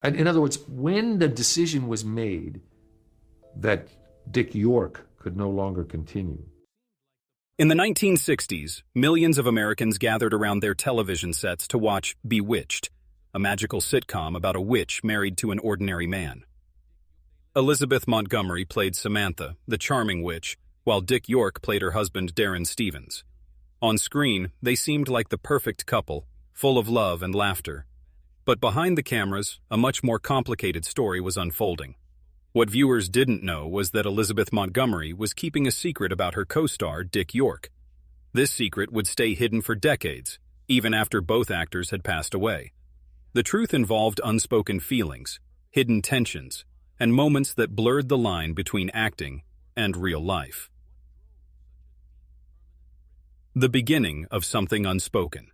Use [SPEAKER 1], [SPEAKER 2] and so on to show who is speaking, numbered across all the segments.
[SPEAKER 1] And in other words, when the decision was made that Dick York could no longer continue.
[SPEAKER 2] In the 1960s, millions of Americans gathered around their television sets to watch Bewitched, a magical sitcom about a witch married to an ordinary man. Elizabeth Montgomery played Samantha, the charming witch, while Dick York played her husband Darren Stevens. On screen, they seemed like the perfect couple, full of love and laughter. But behind the cameras, a much more complicated story was unfolding. What viewers didn't know was that Elizabeth Montgomery was keeping a secret about her co-star, Dick York. This secret would stay hidden for decades, even after both actors had passed away. The truth involved unspoken feelings, hidden tensions, and moments that blurred the line between acting and real life. The beginning of something unspoken.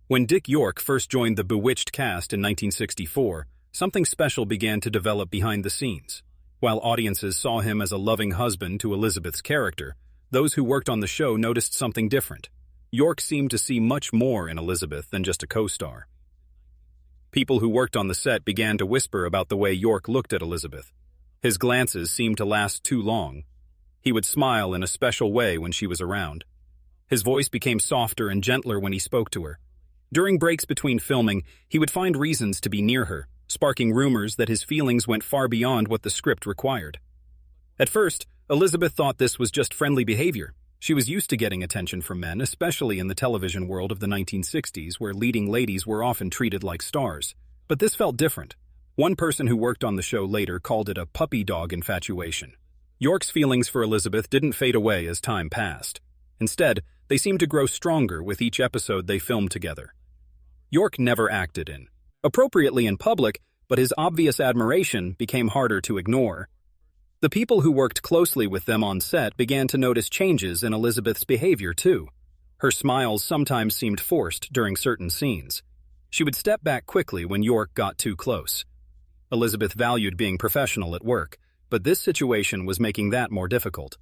[SPEAKER 2] When Dick York first joined the Bewitched cast in 1964, something special began to develop behind the scenes. While audiences saw him as a loving husband to Elizabeth's character, those who worked on the show noticed something different. York seemed to see much more in Elizabeth than just a co-star. People who worked on the set began to whisper about the way York looked at Elizabeth. His glances seemed to last too long. He would smile in a special way when she was around. His voice became softer and gentler when he spoke to her. During breaks between filming, he would find reasons to be near her, sparking rumors that his feelings went far beyond what the script required. At first, Elizabeth thought this was just friendly behavior. She was used to getting attention from men, especially in the television world of the 1960s, where leading ladies were often treated like stars. But this felt different. One person who worked on the show later called it a puppy dog infatuation. York's feelings for Elizabeth didn't fade away as time passed. Instead, they seemed to grow stronger with each episode they filmed together. York never acted appropriately in public, but his obvious admiration became harder to ignore. The people who worked closely with them on set began to notice changes in Elizabeth's behavior too. Her smiles sometimes seemed forced during certain scenes. She would step back quickly when York got too close. Elizabeth valued being professional at work, but this situation was making that more difficult.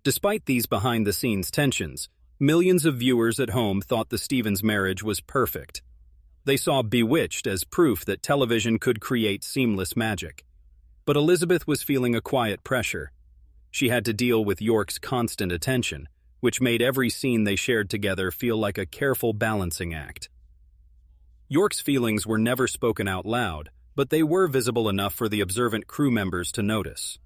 [SPEAKER 2] Despite these behind-the-scenes tensions, millions of viewers at home thought the Stevens marriage was perfect. They saw Bewitched as proof that television could create seamless magic. But Elizabeth was feeling a quiet pressure. She had to deal with York's constant attention, which made every scene they shared together feel like a careful balancing act. York's feelings were never spoken out loud, but they were visible enough for the observant crew members to notice.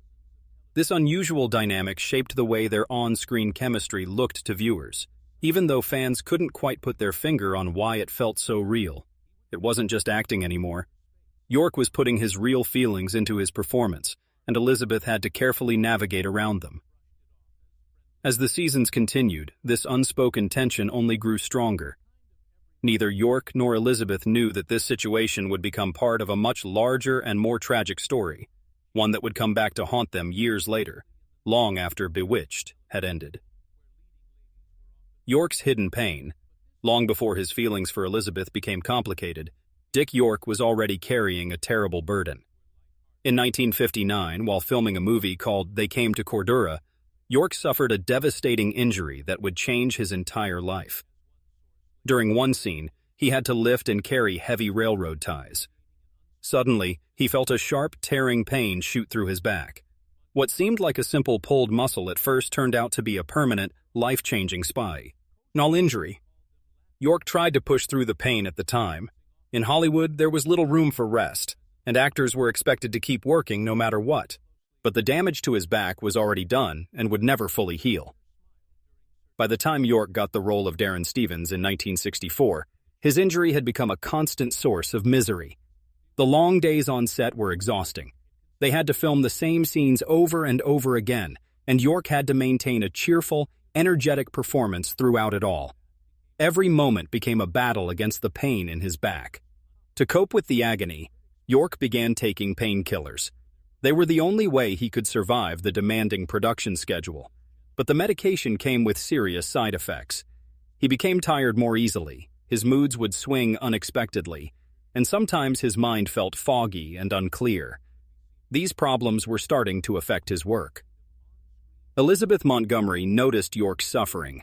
[SPEAKER 2] This unusual dynamic shaped the way their on-screen chemistry looked to viewers, even though fans couldn't quite put their finger on why it felt so real. It wasn't just acting anymore. York was putting his real feelings into his performance, and Elizabeth had to carefully navigate around them. As the seasons continued, this unspoken tension only grew stronger. Neither York nor Elizabeth knew that this situation would become part of a much larger and more tragic story, one that would come back to haunt them years later, long after Bewitched had ended. York's hidden pain. Long before his feelings for Elizabeth became complicated, Dick York was already carrying a terrible burden. In 1959, while filming a movie called They Came to Cordura, York suffered a devastating injury that would change his entire life. During one scene, he had to lift and carry heavy railroad ties. Suddenly, he felt a sharp, tearing pain shoot through his back. What seemed like a simple pulled muscle at first turned out to be a permanent, life-changing spinal injury. York tried to push through the pain at the time. In Hollywood, there was little room for rest, and actors were expected to keep working no matter what. But the damage to his back was already done and would never fully heal. By the time York got the role of Darren Stevens in 1964, his injury had become a constant source of misery. The long days on set were exhausting. They had to film the same scenes over and over again, and York had to maintain a cheerful, energetic performance throughout it all. Every moment became a battle against the pain in his back. To cope with the agony, York began taking painkillers. They were the only way he could survive the demanding production schedule. But the medication came with serious side effects. He became tired more easily, his moods would swing unexpectedly, and sometimes his mind felt foggy and unclear. These problems were starting to affect his work. Elizabeth Montgomery noticed York's suffering.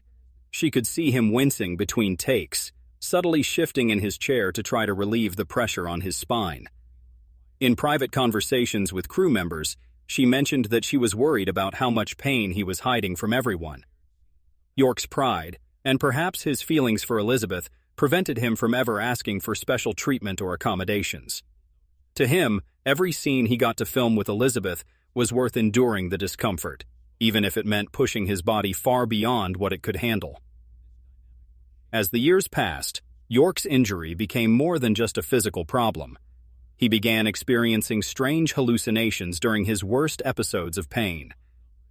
[SPEAKER 2] She could see him wincing between takes, subtly shifting in his chair to try to relieve the pressure on his spine. In private conversations with crew members, she mentioned that she was worried about how much pain he was hiding from everyone. York's pride, and perhaps his feelings for Elizabeth, prevented him from ever asking for special treatment or accommodations. To him, every scene he got to film with Elizabeth was worth enduring the discomfort, even if it meant pushing his body far beyond what it could handle. As the years passed, York's injury became more than just a physical problem. He began experiencing strange hallucinations during his worst episodes of pain.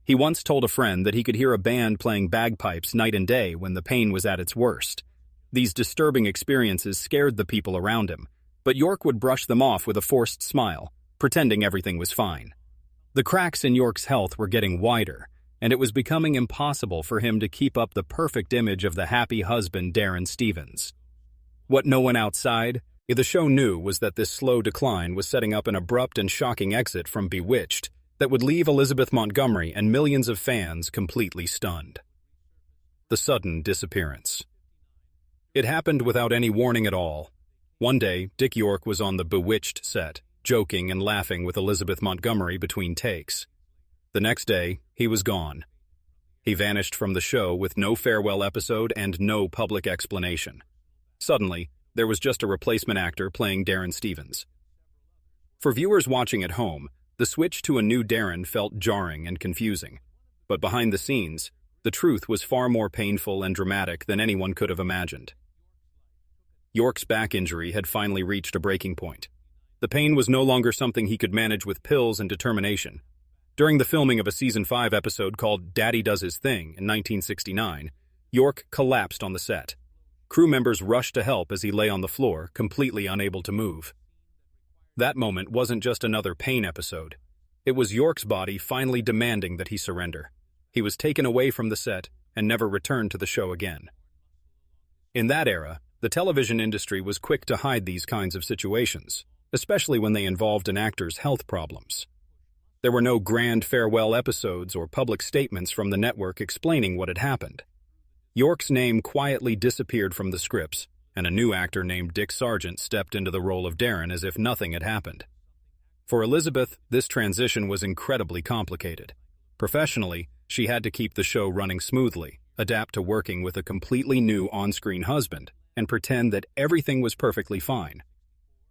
[SPEAKER 2] He once told a friend that he could hear a band playing bagpipes night and day when the pain was at its worst. These disturbing experiences scared the people around him, but York would brush them off with a forced smile, pretending everything was fine. The cracks in York's health were getting wider, and it was becoming impossible for him to keep up the perfect image of the happy husband Darren Stevens. What no one outside the show knew was that this slow decline was setting up an abrupt and shocking exit from Bewitched that would leave Elizabeth Montgomery and millions of fans completely stunned. The sudden disappearance. It happened without any warning at all. One day, Dick York was on the Bewitched set, joking and laughing with Elizabeth Montgomery between takes. The next day, he was gone. He vanished from the show with no farewell episode and no public explanation. Suddenly, there was just a replacement actor playing Darren Stevens. For viewers watching at home, the switch to a new Darren felt jarring and confusing. But behind the scenes, the truth was far more painful and dramatic than anyone could have imagined. York's back injury had finally reached a breaking point. The pain was no longer something he could manage with pills and determination. During the filming of a Season 5 episode called Daddy Does His Thing in 1969, York collapsed on the set. Crew members rushed to help as he lay on the floor, completely unable to move. That moment wasn't just another pain episode. It was York's body finally demanding that he surrender. He was taken away from the set and never returned to the show again. In that era, the television industry was quick to hide these kinds of situations, especially when they involved an actor's health problems. There were no grand farewell episodes or public statements from the network explaining what had happened. York's name quietly disappeared from the scripts, and a new actor named Dick Sargent stepped into the role of Darren as if nothing had happened. For Elizabeth, this transition was incredibly complicated. Professionally, she had to keep the show running smoothly, adapt to working with a completely new on-screen husband, and pretend that everything was perfectly fine.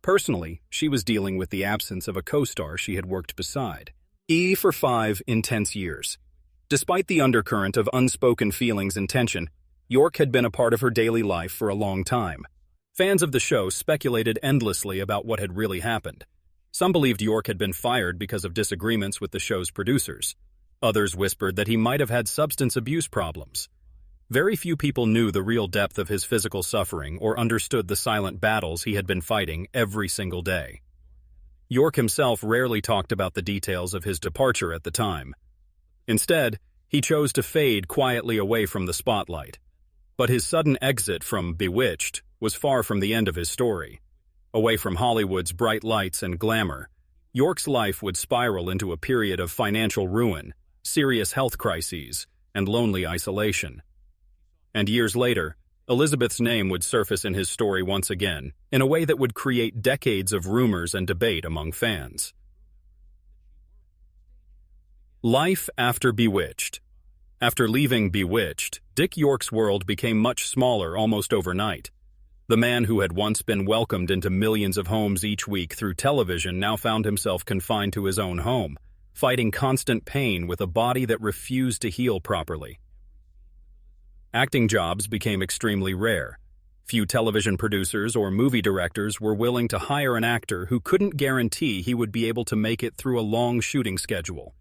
[SPEAKER 2] Personally, she was dealing with the absence of a co-star she had worked beside. For 5 intense years. Despite the undercurrent of unspoken feelings and tension, York had been a part of her daily life for a long time. Fans of the show speculated endlessly about what had really happened. Some believed York had been fired because of disagreements with the show's producers. Others whispered that he might have had substance abuse problems. Very few people knew the real depth of his physical suffering or understood the silent battles he had been fighting every single day. York himself rarely talked about the details of his departure at the time. Instead, he chose to fade quietly away from the spotlight. But his sudden exit from Bewitched was far from the end of his story. Away from Hollywood's bright lights and glamour, York's life would spiral into a period of financial ruin, serious health crises, and lonely isolation. And years later, Elizabeth's name would surface in his story once again, in a way that would create decades of rumors and debate among fans. Life after Bewitched. After leaving Bewitched, Dick York's world became much smaller almost overnight. The man who had once been welcomed into millions of homes each week through television now found himself confined to his own home, fighting constant pain with a body that refused to heal properly. Acting jobs became extremely rare. Few television producers or movie directors were willing to hire an actor who couldn't guarantee he would be able to make it through a long shooting schedule.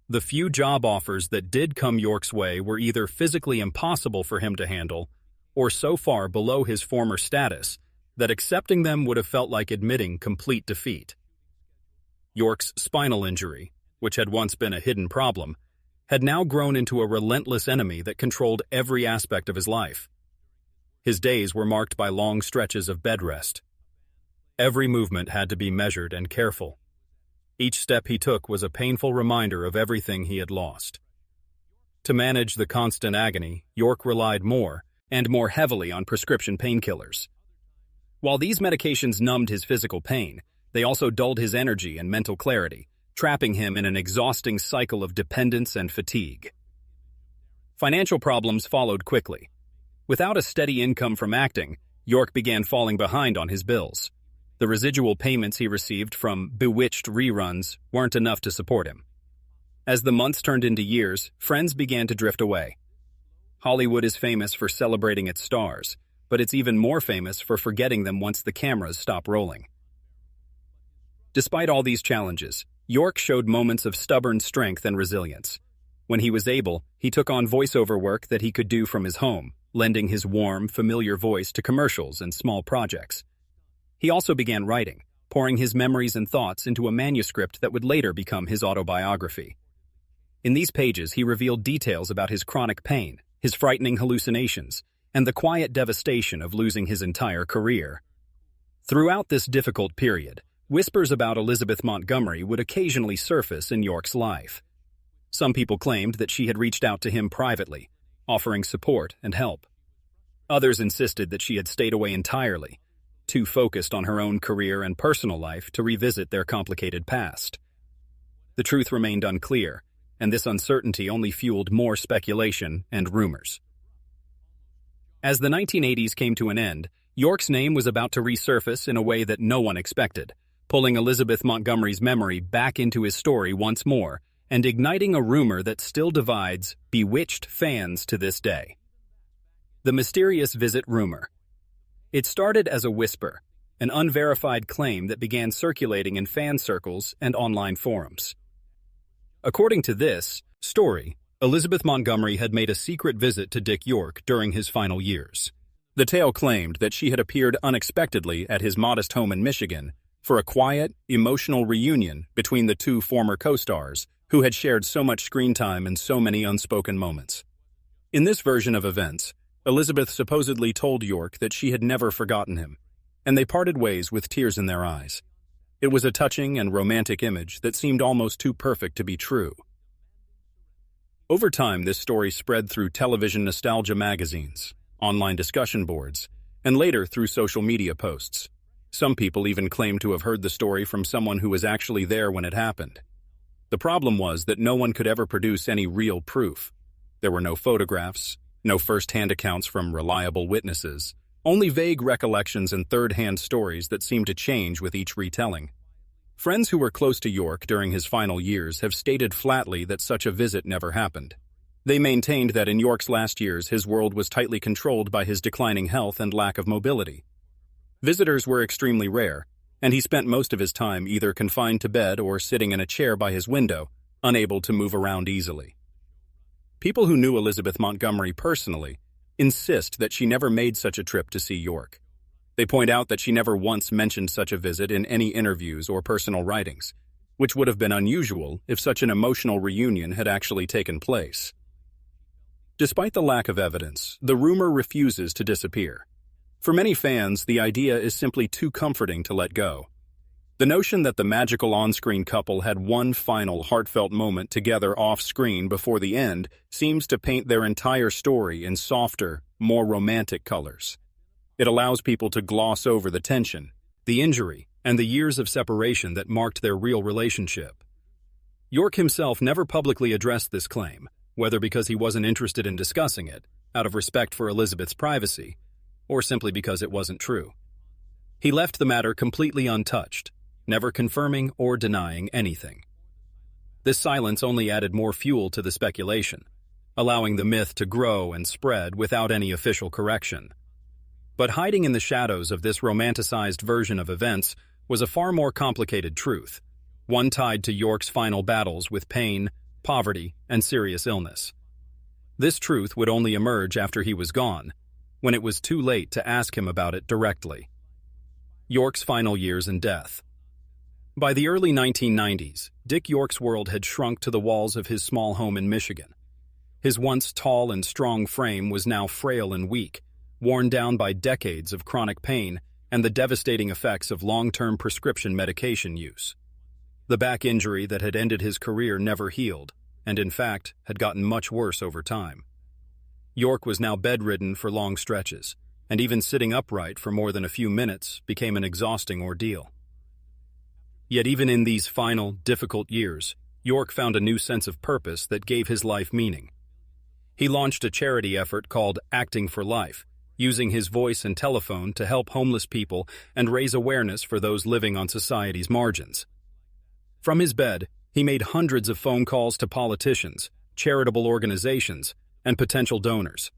[SPEAKER 2] The few job offers that did come York's way were either physically impossible for him to handle or so far below his former status that accepting them would have felt like admitting complete defeat. York's spinal injury, which had once been a hidden problem, had now grown into a relentless enemy that controlled every aspect of his life. His days were marked by long stretches of bed rest. Every movement had to be measured and careful. Each step he took was a painful reminder of everything he had lost. To manage the constant agony, York relied more and more heavily on prescription painkillers. While these medications numbed his physical pain, They also dulled his energy and mental clarity, trapping him in an exhausting cycle of dependence and fatigue. Financial problems followed quickly. Without a steady income from acting, York began falling behind on his bills. The residual payments he received from Bewitched reruns weren't enough to support him. As the months turned into years, friends began to drift away. Hollywood is famous for celebrating its stars, but it's even more famous for forgetting them once the cameras stop rolling. Despite all these challenges, York showed moments of stubborn strength and resilience. When he was able, he took on voiceover work that he could do from his home, lending his warm, familiar voice to commercials and small projects. He also began writing, pouring his memories and thoughts into a manuscript that would later become his autobiography. In these pages, he revealed details about his chronic pain, his frightening hallucinations, and the quiet devastation of losing his entire career. Throughout this difficult period, whispers about Elizabeth Montgomery would occasionally surface in York's life. Some people claimed that she had reached out to him privately, offering support and help. Others insisted that she had stayed away entirely, too focused on her own career and personal life to revisit their complicated past. The truth remained unclear, and this uncertainty only fueled more speculation and rumors. As the 1980s came to an end, York's name was about to resurface in a way that no one expected, pulling Elizabeth Montgomery's memory back into his story once more and igniting a rumor that still divides Bewitched fans to this day. The mysterious visit rumor. It started as a whisper, an unverified claim that began circulating in fan circles and online forums. According to this story, Elizabeth Montgomery had made a secret visit to Dick York during his final years. The tale claimed that she had appeared unexpectedly at his modest home in Michigan for a quiet, emotional reunion between the two former co-stars who had shared so much screen time and so many unspoken moments. In this version of events, Elizabeth supposedly told York that she had never forgotten him, and they parted ways with tears in their eyes. It was a touching and romantic image that seemed almost too perfect to be true. Over time, this story spread through television nostalgia magazines, online discussion boards, and later through social media posts. Some people even claimed to have heard the story from someone who was actually there when it happened. The problem was that no one could ever produce any real proof. There were no photographs, no first-hand accounts from reliable witnesses, only vague recollections and third-hand stories that seemed to change with each retelling. Friends who were close to York during his final years have stated flatly that such a visit never happened. They maintained that in York's last years his world was tightly controlled by his declining health and lack of mobility. Visitors were extremely rare, and he spent most of his time either confined to bed or sitting in a chair by his window, unable to move around easily. People who knew Elizabeth Montgomery personally insist that she never made such a trip to see York. They point out that she never once mentioned such a visit in any interviews or personal writings, which would have been unusual if such an emotional reunion had actually taken place. Despite the lack of evidence, the rumor refuses to disappear. For many fans, the idea is simply too comforting to let go. The notion that the magical on-screen couple had one final heartfelt moment together off-screen before the end seems to paint their entire story in softer, more romantic colors. It allows people to gloss over the tension, the injury, and the years of separation that marked their real relationship. York himself never publicly addressed this claim, whether because he wasn't interested in discussing it, out of respect for Elizabeth's privacy, or simply because it wasn't true. He left the matter completely untouched, never confirming or denying anything. This silence only added more fuel to the speculation, allowing the myth to grow and spread without any official correction. But hiding in the shadows of this romanticized version of events was a far more complicated truth, one tied to York's final battles with pain, poverty, and serious illness. This truth would only emerge after he was gone, when it was too late to ask him about it directly. York's final years and death. By the early 1990s, Dick York's world had shrunk to the walls of his small home in Michigan. His once tall and strong frame was now frail and weak, worn down by decades of chronic pain and the devastating effects of long-term prescription medication use. The back injury that had ended his career never healed, and in fact had gotten much worse over time. York was now bedridden for long stretches, and even sitting upright for more than a few minutes became an exhausting ordeal. Yet even in these final, difficult years, York found a new sense of purpose that gave his life meaning. He launched a charity effort called Acting for Life, using his voice and telephone to help homeless people and raise awareness for those living on society's margins. From his bed, he made hundreds of phone calls to politicians, charitable organizations, and potential donors.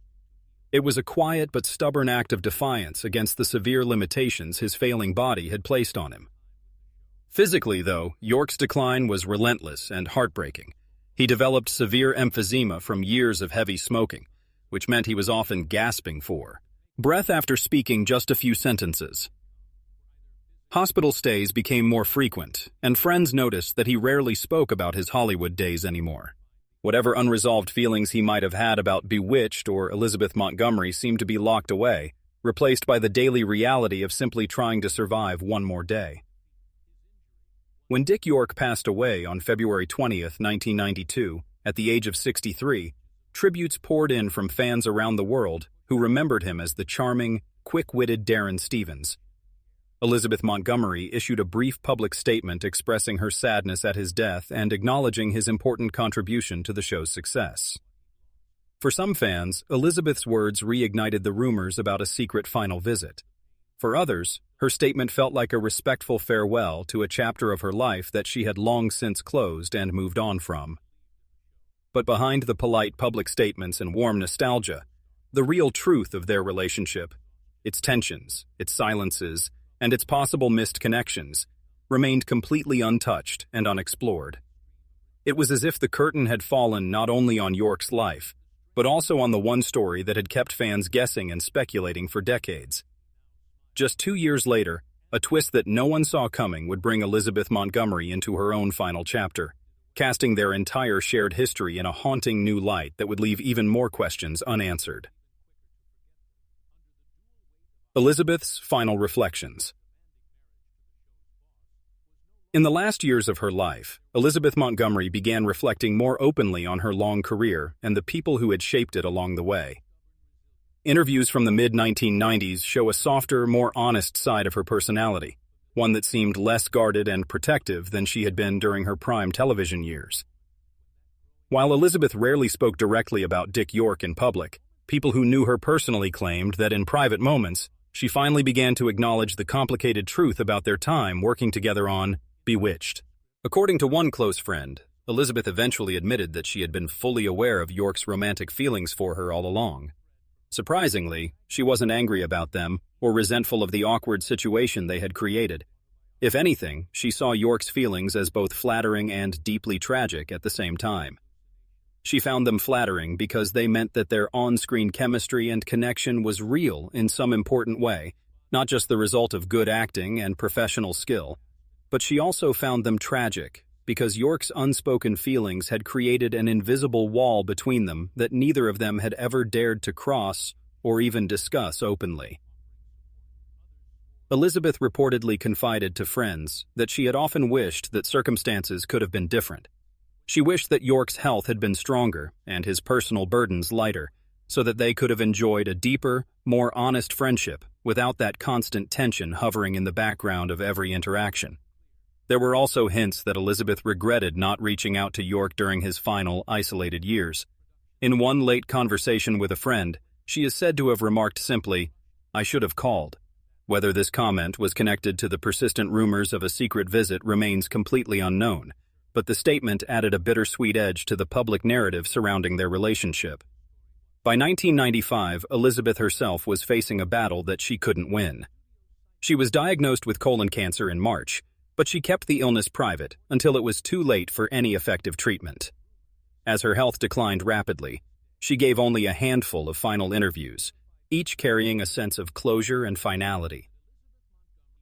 [SPEAKER 2] It was a quiet but stubborn act of defiance against the severe limitations his failing body had placed on him. Physically, though, York's decline was relentless and heartbreaking. He developed severe emphysema from years of heavy smoking, which meant he was often gasping for breath after speaking just a few sentences. Hospital stays became more frequent, and friends noticed that he rarely spoke about his Hollywood days anymore. Whatever unresolved feelings he might have had about Bewitched or Elizabeth Montgomery seemed to be locked away, replaced by the daily reality of simply trying to survive one more day. When Dick York passed away on February 20th, 1992, at the age of 63, tributes poured in from fans around the world who remembered him as the charming, quick-witted Darren Stevens. Elizabeth Montgomery issued a brief public statement expressing her sadness at his death and acknowledging his important contribution to the show's success. For some fans, Elizabeth's words reignited the rumors about a secret final visit. For others, her statement felt like a respectful farewell to a chapter of her life that she had long since closed and moved on from. But behind the polite public statements and warm nostalgia, the real truth of their relationship, its tensions, its silences, and its possible missed connections, remained completely untouched and unexplored. It was as if the curtain had fallen not only on York's life, but also on the one story that had kept fans guessing and speculating for decades. Just 2 years later, a twist that no one saw coming would bring Elizabeth Montgomery into her own final chapter, casting their entire shared history in a haunting new light that would leave even more questions unanswered. Elizabeth's final reflections. In the last years of her life, Elizabeth Montgomery began reflecting more openly on her long career and the people who had shaped it along the way. Interviews from the mid-1990s show a softer, more honest side of her personality, one that seemed less guarded and protective than she had been during her prime television years. While Elizabeth rarely spoke directly about Dick York in public, people who knew her personally claimed that in private moments, she finally began to acknowledge the complicated truth about their time working together on Bewitched. According to one close friend, Elizabeth eventually admitted that she had been fully aware of York's romantic feelings for her all along. Surprisingly, she wasn't angry about them or resentful of the awkward situation they had created. If anything, she saw York's feelings as both flattering and deeply tragic at the same time. She found them flattering because they meant that their on-screen chemistry and connection was real in some important way, not just the result of good acting and professional skill. But she also found them tragic because York's unspoken feelings had created an invisible wall between them that neither of them had ever dared to cross or even discuss openly. Elizabeth reportedly confided to friends that she had often wished that circumstances could have been different. She wished that York's health had been stronger and his personal burdens lighter, so that they could have enjoyed a deeper, more honest friendship without that constant tension hovering in the background of every interaction. There were also hints that Elizabeth regretted not reaching out to York during his final, isolated years. In one late conversation with a friend, she is said to have remarked simply, "I should have called." Whether this comment was connected to the persistent rumors of a secret visit remains completely unknown, but the statement added a bittersweet edge to the public narrative surrounding their relationship. By 1995, Elizabeth herself was facing a battle that she couldn't win. She was diagnosed with colon cancer in March, but she kept the illness private until it was too late for any effective treatment. As her health declined rapidly, she gave only a handful of final interviews, each carrying a sense of closure and finality.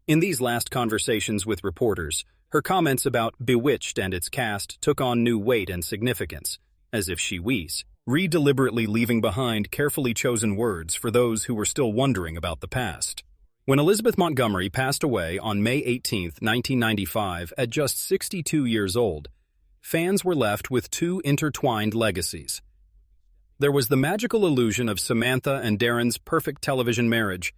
[SPEAKER 2] In these last conversations with reporters, her comments about Bewitched and its cast took on new weight and significance, as if she was deliberately leaving behind carefully chosen words for those who were still wondering about the past. When Elizabeth Montgomery passed away on May 18, 1995, at just 62 years old, fans were left with two intertwined legacies. There was the magical illusion of Samantha and Darren's perfect television marriage,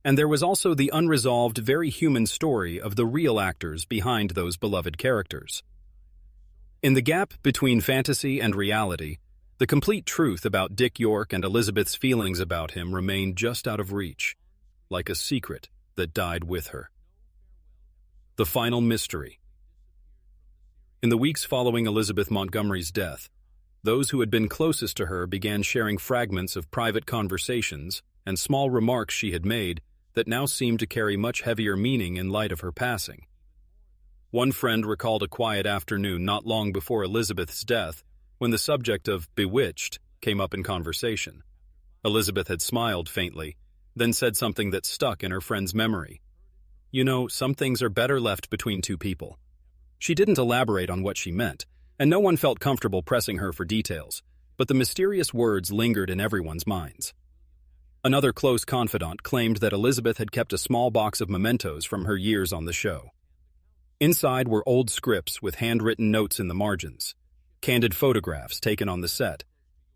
[SPEAKER 2] And there was also the unresolved, very human story of the real actors behind those beloved characters. In the gap between fantasy and reality, the complete truth about Dick York and Elizabeth's feelings about him remained just out of reach, like a secret that died with her. The final mystery. In the weeks following Elizabeth Montgomery's death, those who had been closest to her began sharing fragments of private conversations and small remarks she had made that now seemed to carry much heavier meaning in light of her passing. One friend recalled a quiet afternoon not long before Elizabeth's death when the subject of Bewitched came up in conversation. Elizabeth had smiled faintly, then said something that stuck in her friend's memory. "You know, some things are better left between two people." She didn't elaborate on what she meant, and no one felt comfortable pressing her for details, but the mysterious words lingered in everyone's minds. Another close confidant claimed that Elizabeth had kept a small box of mementos from her years on the show. Inside were old scripts with handwritten notes in the margins, candid photographs taken on the set,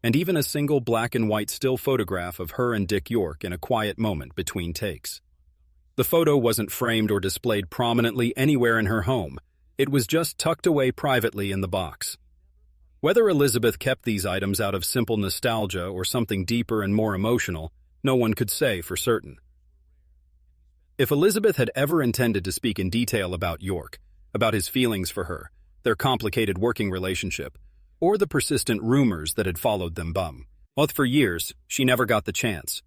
[SPEAKER 2] and even a single black and white still photograph of her and Dick York in a quiet moment between takes. The photo wasn't framed or displayed prominently anywhere in her home. It was just tucked away privately in the box. Whether Elizabeth kept these items out of simple nostalgia or something deeper and more emotional, no one could say for certain. If Elizabeth had ever intended to speak in detail about York, about his feelings for her, their complicated working relationship, or the persistent rumors that had followed them well, for years, she never got the chance.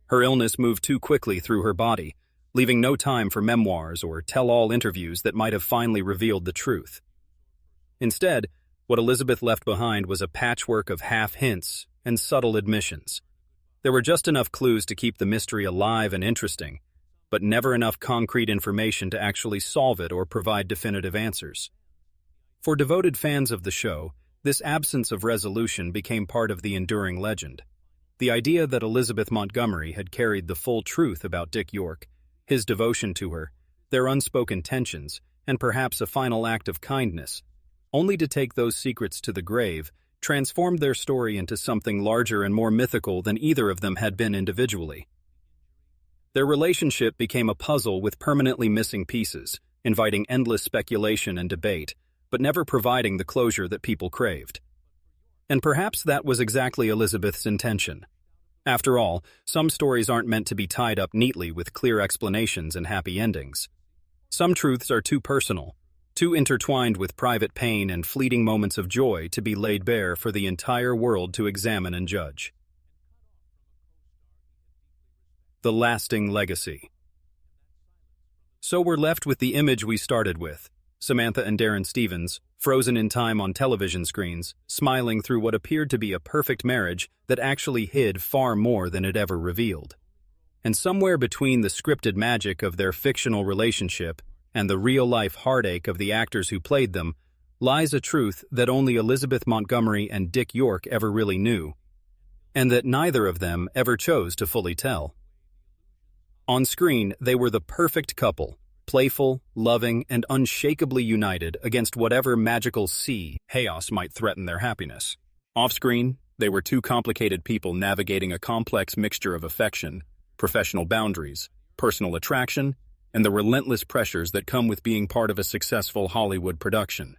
[SPEAKER 2] Her illness moved too quickly through her body, leaving no time for memoirs or tell-all interviews that might have finally revealed the truth. Instead, what Elizabeth left behind was a patchwork of half-hints and subtle admissions. There were just enough clues to keep the mystery alive and interesting, but never enough concrete information to actually solve it or provide definitive answers. For devoted fans of the show, this absence of resolution became part of the enduring legend. The idea that Elizabeth Montgomery had carried the full truth about Dick York, his devotion to her, their unspoken tensions, and perhaps a final act of kindness, only to take those secrets to the grave, transformed their story into something larger and more mythical than either of them had been individually. Their relationship became a puzzle with permanently missing pieces, inviting endless speculation and debate, but never providing the closure that people craved. And perhaps that was exactly Elizabeth's intention. After all, some stories aren't meant to be tied up neatly with clear explanations and happy endings. Some truths are too personal, too intertwined with private pain and fleeting moments of joy to be laid bare for the entire world to examine and judge. The lasting legacy. So we're left with the image we started with, Samantha and Darren Stevens, frozen in time on television screens, smiling through what appeared to be a perfect marriage that actually hid far more than it ever revealed. And somewhere between the scripted magic of their fictional relationship and the real-life heartache of the actors who played them, lies a truth that only Elizabeth Montgomery and Dick York ever really knew, and that neither of them ever chose to fully tell. On screen, they were the perfect couple, playful, loving, and unshakably united against whatever magical chaos might threaten their happiness. Off-screen, they were two complicated people navigating a complex mixture of affection, professional boundaries, personal attraction, and the relentless pressures that come with being part of a successful Hollywood production.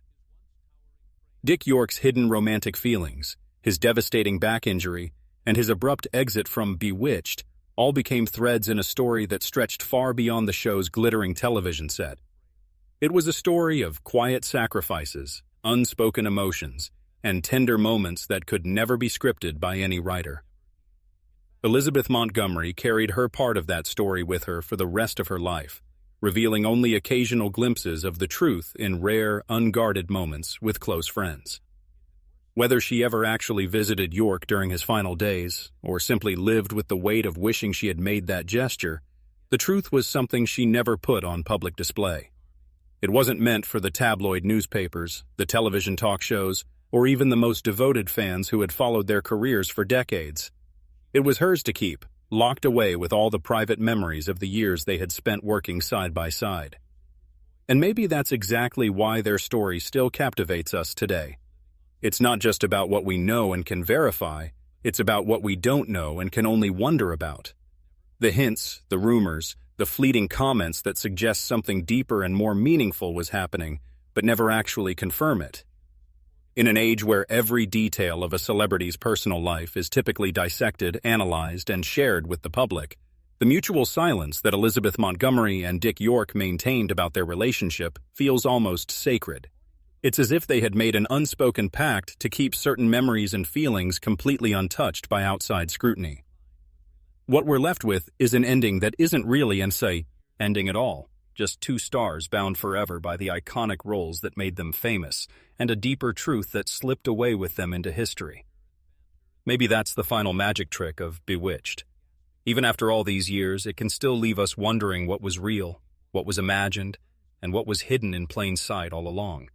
[SPEAKER 2] Dick York's hidden romantic feelings, his devastating back injury, and his abrupt exit from Bewitched all became threads in a story that stretched far beyond the show's glittering television set. It was a story of quiet sacrifices, unspoken emotions, and tender moments that could never be scripted by any writer. Elizabeth Montgomery carried her part of that story with her for the rest of her life, revealing only occasional glimpses of the truth in rare, unguarded moments with close friends. Whether she ever actually visited York during his final days, or simply lived with the weight of wishing she had made that gesture, the truth was something she never put on public display. It wasn't meant for the tabloid newspapers, the television talk shows, or even the most devoted fans who had followed their careers for decades. It was hers to keep, locked away with all the private memories of the years they had spent working side by side. And maybe that's exactly why their story still captivates us today. It's not just about what we know and can verify, it's about what we don't know and can only wonder about. The hints, the rumors, the fleeting comments that suggest something deeper and more meaningful was happening, but never actually confirm it. In an age where every detail of a celebrity's personal life is typically dissected, analyzed, and shared with the public, the mutual silence that Elizabeth Montgomery and Dick York maintained about their relationship feels almost sacred. It's as if they had made an unspoken pact to keep certain memories and feelings completely untouched by outside scrutiny. What we're left with is an ending that isn't really an ending at all, just two stars bound forever by the iconic roles that made them famous, and a deeper truth that slipped away with them into history. Maybe that's the final magic trick of Bewitched. Even after all these years, it can still leave us wondering what was real, what was imagined, and what was hidden in plain sight all along.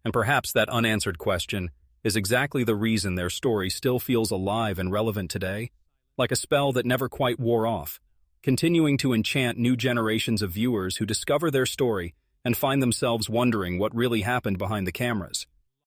[SPEAKER 2] And perhaps that unanswered question is exactly the reason their story still feels alive and relevant today, like a spell that never quite wore off, continuing to enchant new generations of viewers who discover their story and find themselves wondering what really happened behind the cameras.